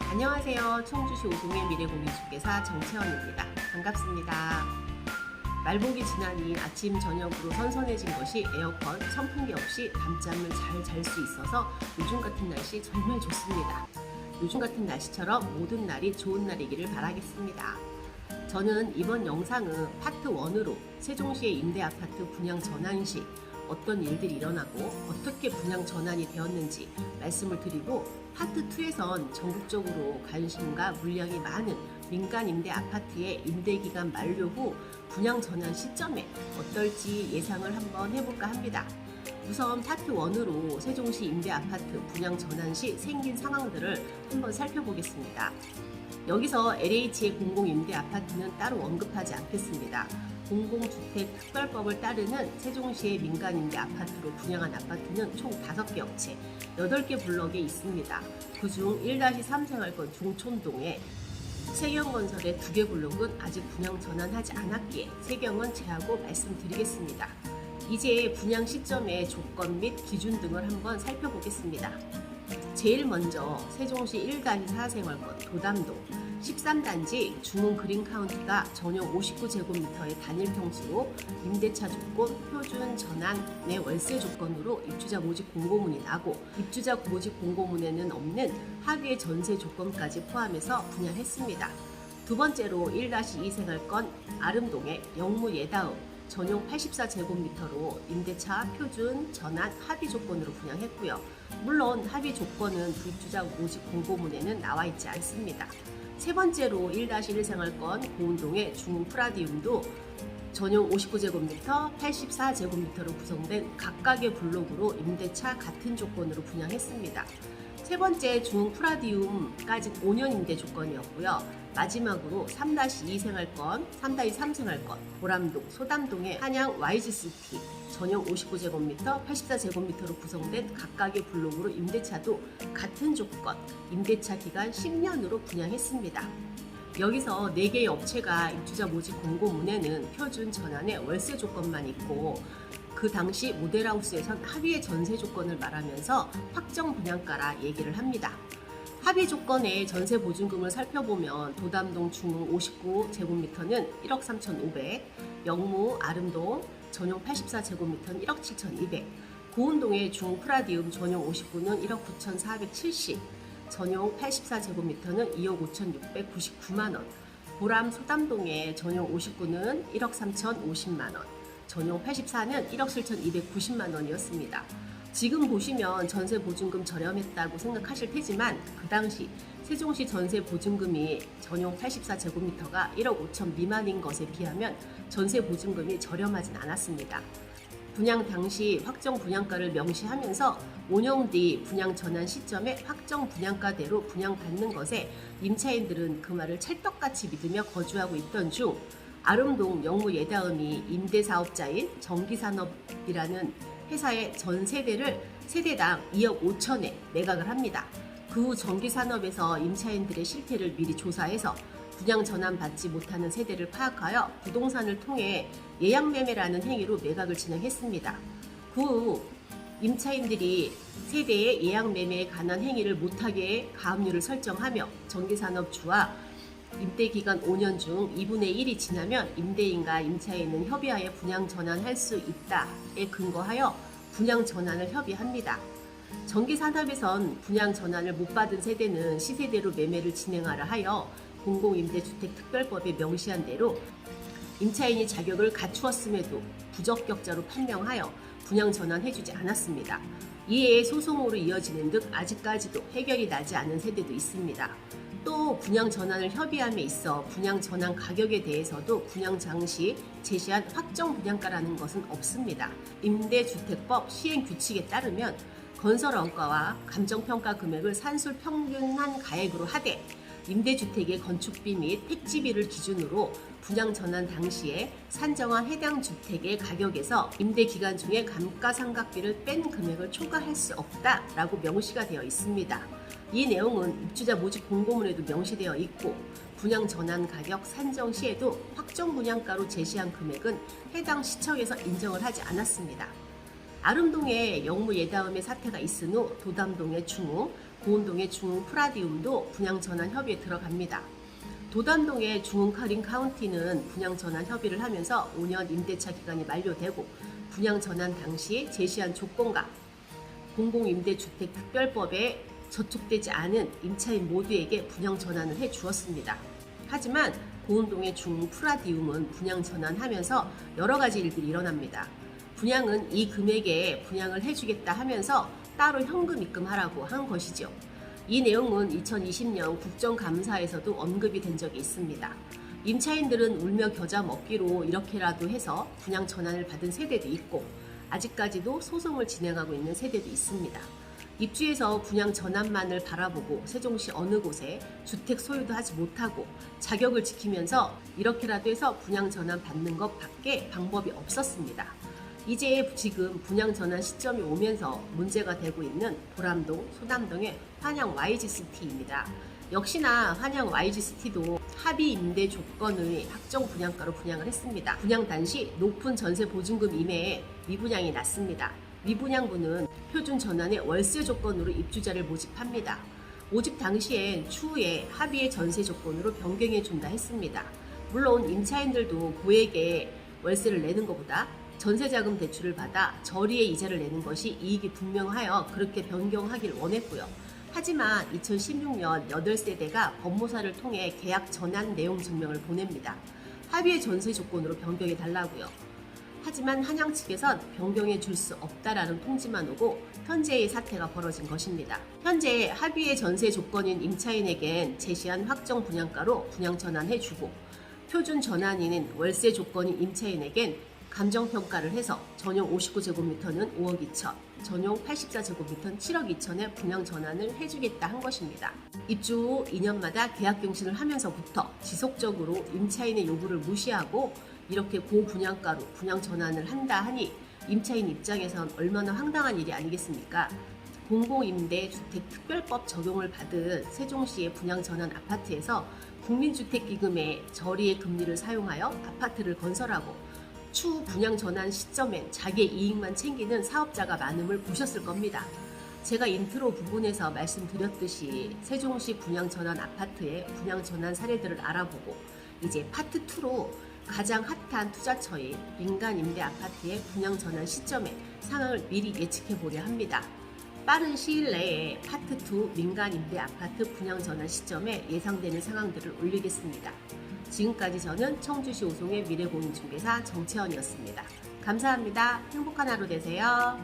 안녕하세요. 청주시 오송의 미래공인중개사 정채원입니다. 반갑습니다. 말복이 지나니 아침 저녁으로 선선해진 것이 에어컨, 선풍기 없이 밤잠을 잘 잘 수 있어서 요즘 같은 날씨 정말 좋습니다. 요즘 같은 날씨처럼 모든 날이 좋은 날이기를 바라겠습니다. 저는 이번 영상은 파트 1으로 세종시의 임대아파트 분양 전환 시 어떤 일들이 일어나고 어떻게 분양 전환이 되었는지 말씀을 드리고, 파트 2에선 전국적으로 관심과 물량이 많은 민간 임대 아파트의 임대기간 만료 후 분양 전환 시점에 어떨지 예상을 한번 해볼까 합니다. 우선 파트 1으로 세종시 임대 아파트 분양 전환 시 생긴 상황들을 한번 살펴보겠습니다. 여기서 LH의 공공임대 아파트는 따로 언급하지 않겠습니다. 공공주택특별법을 따르는 세종시의 민간임대 아파트로 분양한 아파트는 총 5개 업체, 8개 블럭에 있습니다. 그중 1-3 생활권 중촌동에 세경건설의 2개 블록은 아직 분양 전환하지 않았기에 세경은 제하고 말씀드리겠습니다. 이제 분양 시점의 조건 및 기준 등을 한번 살펴보겠습니다. 제일 먼저 세종시 1-4 생활권 도담동 13단지 중흥 그린카운티가 전용 59제곱미터의 단일 평수로 임대차 조건, 표준 전환 내 월세 조건으로 입주자 모집 공고문이 나고, 입주자 모집 공고문에는 없는 합의의 전세 조건까지 포함해서 분양했습니다. 두 번째로 1-2 생활권 아름동의 영무 예다음 전용 84제곱미터로 임대차 표준 전환 합의 조건으로 분양했고요. 물론 합의 조건은 입주자 모집 공고문에는 나와 있지 않습니다. 세 번째로 1-1 생활권 고운동의 중흥 프라디움도 전용 59제곱미터, 84제곱미터로 구성된 각각의 블록으로 임대차 같은 조건으로 분양했습니다. 세 번째 중흥 프라디움까지 5년 임대 조건이었고요. 마지막으로 3-2 생활권, 3-3 생활권, 보람동, 소담동의 한양 YG시티 전용 59제곱미터, 84제곱미터로 구성된 각각의 블록으로 임대차도 같은 조건, 임대차 기간 10년으로 분양했습니다. 여기서 4개의 업체가 입주자 모집 공고문에는 표준 전환의 월세 조건만 있고, 그 당시 모델하우스에선 합의의 전세 조건을 말하면서 확정 분양가라 얘기를 합니다. 합의 조건의 전세 보증금을 살펴보면 도담동 중흥 59제곱미터는 1억 3,500, 영무 아름동 전용 84제곱미터는 1억 7,200, 고운동의 중흥 프라디움 전용 59는 1억 9,470, 전용 84제곱미터는 2억 5,699만원, 보람 소담동의 전용 59는 1억 3,050만원, 전용 84는 1억 7,290만원이었습니다. 지금 보시면 전세 보증금 저렴했다고 생각하실 테지만, 그 당시 세종시 전세 보증금이 전용 84제곱미터가 1억 5천 미만인 것에 비하면 전세 보증금이 저렴하진 않았습니다. 분양 당시 확정 분양가를 명시하면서 5년 뒤 분양 전환 시점에 확정 분양가대로 분양받는 것에 임차인들은 그 말을 찰떡같이 믿으며 거주하고 있던 중, 아름동 영무 예다음이 임대사업자인 전기산업이라는 회사의 전 세대를 세대당 2억 5천에 매각을 합니다. 그 후 전기산업에서 임차인들의 실태를 미리 조사해서 분양 전환 받지 못하는 세대를 파악하여 부동산을 통해 예약매매라는 행위로 매각을 진행했습니다. 그 후 임차인들이 세대의 예약매매에 관한 행위를 못하게 가압류를 설정하며 전기산업주와 임대기간 5년 중 2분의 1이 지나면 임대인과 임차인은 협의하여 분양 전환할 수 있다에 근거하여 분양 전환을 협의합니다. 전기산업에선 분양 전환을 못 받은 세대는 시세대로 매매를 진행하라 하여 공공임대주택특별법에 명시한 대로 임차인이 자격을 갖추었음에도 부적격자로 판명하여 분양 전환해주지 않았습니다. 이에 소송으로 이어지는 등 아직까지도 해결이 나지 않은 세대도 있습니다. 또 분양 전환을 협의함에 있어 분양 전환 가격에 대해서도 분양 당시 제시한 확정 분양가라는 것은 없습니다. 임대주택법 시행규칙에 따르면 건설원가와 감정평가 금액을 산술 평균한 가액으로 하되, 임대주택의 건축비 및 택지비를 기준으로 분양 전환 당시에 산정한 해당 주택의 가격에서 임대기간 중에 감가상각비를 뺀 금액을 초과할 수 없다라고 명시가 되어 있습니다. 이 내용은 입주자 모집 공고문에도 명시되어 있고, 분양 전환 가격 산정 시에도 확정 분양가로 제시한 금액은 해당 시청에서 인정을 하지 않았습니다. 아름동에 영무 예다음의 사태가 있은 후 도담동의 중흥, 고운동의 중흥 프라디움도 분양 전환 협의에 들어갑니다. 도담동의 중흥 카린 카운티는 분양 전환 협의를 하면서 5년 임대차 기간이 만료되고 분양 전환 당시 제시한 조건과 공공임대주택특별법에 저촉되지 않은 임차인 모두에게 분양 전환을 해 주었습니다. 하지만 고운동의 중흥 프라디움은 분양 전환하면서 여러 가지 일들이 일어납니다. 분양은 이 금액에 분양을 해주겠다 하면서 따로 현금 입금하라고 한 것이죠. 이 내용은 2020년 국정감사에서도 언급이 된 적이 있습니다. 임차인들은 울며 겨자 먹기로 이렇게라도 해서 분양 전환을 받은 세대도 있고 아직까지도 소송을 진행하고 있는 세대도 있습니다. 입주해서 분양 전환만을 바라보고 세종시 어느 곳에 주택 소유도 하지 못하고 자격을 지키면서 이렇게라도 해서 분양 전환 받는 것 밖에 방법이 없었습니다. 이제 지금 분양 전환 시점이 오면서 문제가 되고 있는 보람동, 소담동의 환양 YG시티입니다. 역시나 환양 YG시티도 합의 임대 조건의 확정 분양가로 분양을 했습니다. 분양 당시 높은 전세 보증금 이매에 미분양이 났습니다. 미분양분은 표준 전환의 월세 조건으로 입주자를 모집합니다. 모집 당시엔 추후에 합의의 전세 조건으로 변경해 준다 했습니다. 물론 임차인들도 고액의 월세를 내는 것보다 전세자금 대출을 받아 저리의 이자를 내는 것이 이익이 분명하여 그렇게 변경하길 원했고요. 하지만 2016년 8세대가 법무사를 통해 계약 전환 내용 증명을 보냅니다. 합의의 전세 조건으로 변경해 달라고요. 하지만 한양 측에선 변경해 줄 수 없다라는 통지만 오고 현재의 사태가 벌어진 것입니다. 현재 합의의 전세 조건인 임차인에겐 제시한 확정 분양가로 분양 전환해주고 표준 전환인인 월세 조건인 임차인에겐 감정평가를 해서 전용 59제곱미터는 5억 2천, 전용 84제곱미터는 7억 2천에 분양 전환을 해주겠다 한 것입니다. 입주 후 2년마다 계약 갱신을 하면서부터 지속적으로 임차인의 요구를 무시하고 이렇게 고분양가로 분양 전환을 한다 하니 임차인 입장에선 얼마나 황당한 일이 아니겠습니까? 공공임대주택특별법 적용을 받은 세종시의 분양 전환 아파트에서 국민주택기금의 저리의 금리를 사용하여 아파트를 건설하고 추후 분양 전환 시점엔 자기의 이익만 챙기는 사업자가 많음을 보셨을 겁니다. 제가 인트로 부분에서 말씀드렸듯이 세종시 분양 전환 아파트의 분양 전환 사례들을 알아보고 이제 파트 2로 가장 핫한 투자처인 민간 임대 아파트의 분양 전환 시점의 상황을 미리 예측해 보려 합니다. 빠른 시일 내에 파트 2 민간 임대 아파트 분양 전환 시점에 예상되는 상황들을 올리겠습니다. 지금까지 저는 청주시 오송의 미래공인중개사 정채원이었습니다. 감사합니다. 행복한 하루 되세요.